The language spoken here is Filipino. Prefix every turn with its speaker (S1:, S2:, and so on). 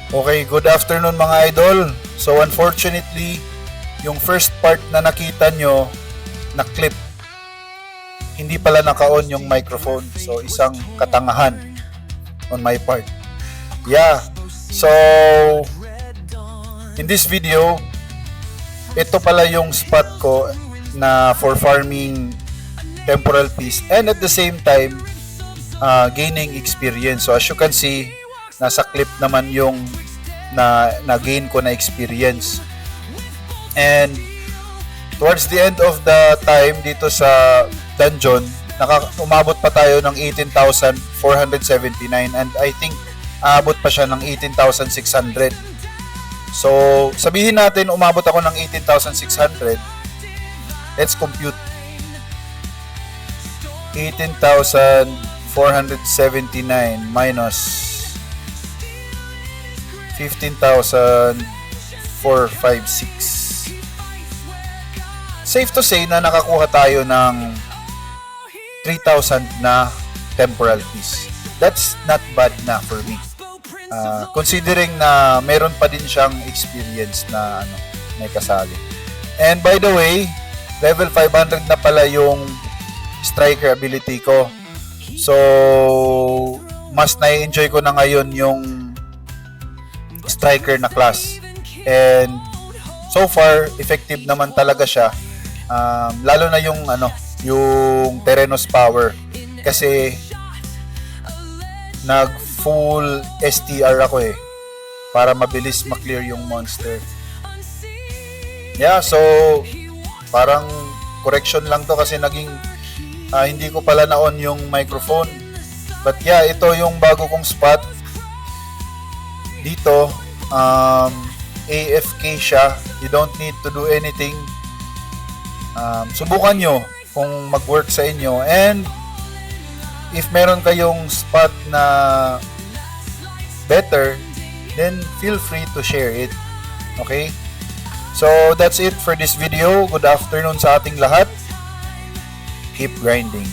S1: Okay, good afternoon mga idol. So unfortunately, yung first part na nakita nyo na clip, hindi pala naka-on yung microphone. So isang katangahan on my part. Yeah. So in this video, ito pala yung spot ko na for farming temporal piece and at the same time gaining experience. So as you can see, nasa clip naman yung na-gain ko na experience. And towards the end of the time dito sa dungeon, umabot pa tayo ng 18,479 and I think aabot pa siya ng 18,600. So sabihin natin umabot ako ng 18,600. Let's compute. 18,479 minus 15,456. Safe to say na nakakuha tayo ng 3,000 na temporal piece. That's not bad na for me. Considering na meron pa din siyang experience na may kasali. And by the way, level 500 na pala yung striker ability ko. So, mas na-enjoy ko na ngayon yung striker na class. And so far, effective naman talaga siya. Lalo na yung yung Terenos power. Kasi nag full STR ako para mabilis ma-clear yung monster. Yeah, so parang correction lang to kasi naging hindi ko pala na-on yung microphone. But yeah, ito yung bago kong spot. Dito, AFK siya. You don't need to do anything. Subukan nyo kung mag-work sa inyo. And if meron kayong spot na better, then feel free to share it. Okay? So, that's it for this video. Good afternoon sa ating lahat. Keep grinding.